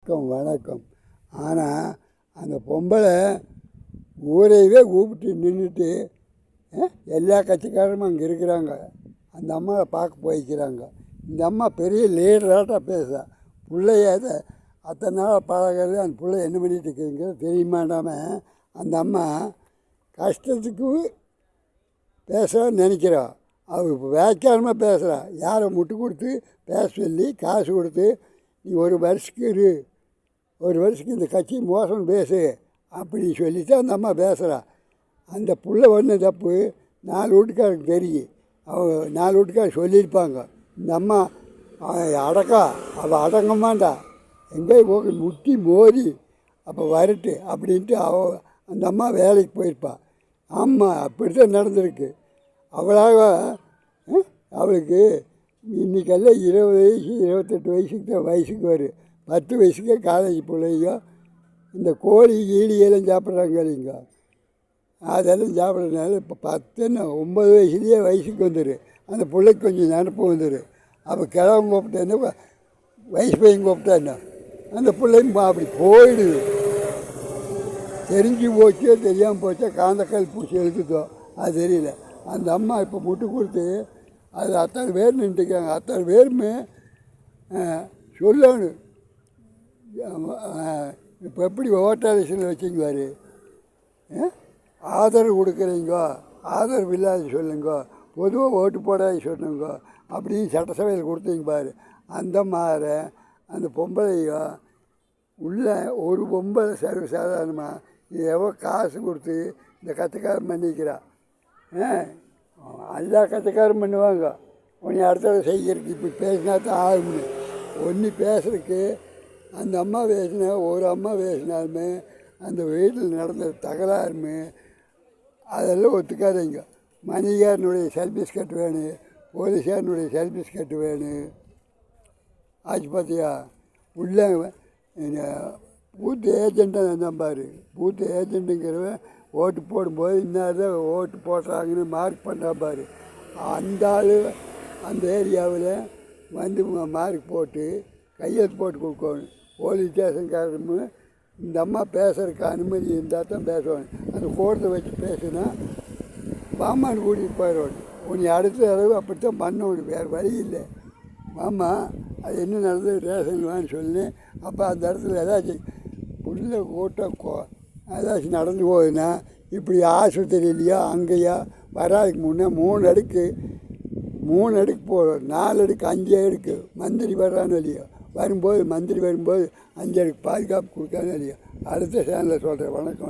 வணக்கம் வணக்கம். ஆனால் அந்த பொம்பளை ஊரையவே கூப்பிட்டு நின்றுட்டு எல்லா கட்சிக்காரரும் அங்கே இருக்கிறாங்க. அந்த அம்மாவை பார்க்க போய்க்கிறாங்க. இந்த அம்மா பெரிய லீடராட்டாக பேசுகிறா. பிள்ளைய அத்தனை நாள் பழகிறது அந்த பிள்ளை என்ன பண்ணிட்டு இருக்குதுங்கிறது தெரியுமாண்டாமல் அந்த அம்மா கஷ்டத்துக்கு பேசுகிறான்னு நினைக்கிறா. அவள் இப்போ வேக்காரமாக பேசுகிறா. யாரை முட்டு கொடுத்து பேச சொல்லி காசு கொடுத்து நீ ஒரு வருஷத்துக்கு இந்த கட்சி மோசம் பேசு அப்படின்னு சொல்லிவிட்டு அந்த அம்மா பேசுகிறா. அந்த புள்ள ஒன்று தப்பு 4 வீட்டுக்காரருக்கு தெரியும். அவள் 4 வீட்டுக்காரர் சொல்லியிருப்பாங்க. இந்த அம்மா அவள் அடங்கமாண்டா எங்கேயும் போக முட்டி மோதி அப்போ வரட்டு அப்படின்ட்டு அந்த அம்மா வேலைக்கு போயிருப்பாள். ஆமாம், அப்படித்தான் நடந்திருக்கு. அவளுக்கு இன்றைக்கெல்லாம் 20 வயசு 28 வயசுக்கு தான் வயசுக்கு வரும். 10 வயசுக்கே காலேஜ் பிள்ளைங்க இந்த கோழி கீழியெல்லாம் சாப்பிட்றாங்க இல்லைங்க, அதெல்லாம் சாப்பிட்றதுனால இப்போ 9 வயசுலேயே வயசுக்கு வந்துடும். அந்த பிள்ளைக்கு கொஞ்சம் நினப்பு வந்துடும். அப்போ கிழவன் கூப்பிட்டேன்னா வயசு பையன் கூப்பிட்டான்னா அந்த பிள்ளையும் அப்படி போயிடுது. தெரிஞ்சு போச்சோ தெரியாமல் போச்சோ காந்தக்கால் பூச்சி எழுத்துதோ அது தெரியல. அந்த அம்மா இப்போ முட்டு கொடுத்து அது அத்தனை பேர் நின்றுருக்காங்க. அத்தனை பேருமே சொல்லணும். இப்போ எப்படி ஓட்டாளிசில் வச்சுக்குவார், ஆதரவு கொடுக்குறீங்கோ, ஆதரவு இல்லாத சொல்லுங்க, பொதுவாக ஓட்டு போடாத சொல்லுங்க அப்படின்னு சட்டசபையில் கொடுத்தீங்க பாரு. அந்த மாதிரி அந்த பொம்பளையோ உள்ள ஒரு பொம்பளை சர்வசாதாரணமாக எவ்வளோ காசு கொடுத்து இந்த கற்றுக்காரம் பண்ணிக்கிறா. எல்லா கற்றுக்காரும் பண்ணுவாங்க. உன்னை அடுத்த செய்கிறதுக்கு இப்போ பேசினா தான் ஆகும்னு ஒன்று பேசுறதுக்கு அந்த அம்மா பேசினா ஒரு அம்மா பேசினாலுமே அந்த வீட்டில் நடந்த தகராறுமே அதெல்லாம் ஒத்துக்காதீங்க. மணிகாரனுடைய செல்ஃபிஸ் கட்டு வேணும், போலீஸாரனுடைய செல்ஃபிஸ் கட்டு வேணும். ஆச்சு பார்த்தியா உள்ள பூத்து ஏஜெண்ட்டாக நம்பார். பூத்து ஏஜெண்ட்டுங்கிறவன் ஓட்டு போடும்போது இன்னார்தான் ஓட்டு போடுறாங்கன்னு மார்க் பண்ணுறாப்பார். அந்த ஆள் அந்த ஏரியாவில் வந்து மார்க் போட்டு கையெழுத்து போட்டு கொடுக்கணும். போலீஸ் ஸ்டேஷன்காரமும் இந்த அம்மா பேசுறதுக்கு அனுமதி இருந்தால் தான் பேசணும். அந்த கோர்ட்டை வச்சு பேசுனா மாமான்னு கூட்டிகிட்டு போயிடணும். உன்னை அடுத்த அளவு அப்படித்தான் பண்ணணும், வேறு வழி இல்லை. மாமா அது என்ன நடந்தது ரேஷன் வான்னு சொல்லி அப்போ அந்த இடத்துல ஏதாச்சும் உள்ள கூட்டம் ஏதாச்சும் நடந்து போகுதுன்னா இப்படி ஆஸ்பத்திரியிலையோ அங்கேயோ வராதுக்கு முன்னே 3 அடுக்கு போடும், 4 அடுக்கு 5 அடுக்கு மந்திரி வர்றான்னு இல்லையோ, மந்திரி வரும்போது 5 அடுக்கு பாதுகாப்பு கொடுக்கான்னு இல்லையோ. அடுத்த சேனலில் சொல்கிறேன். வணக்கம்.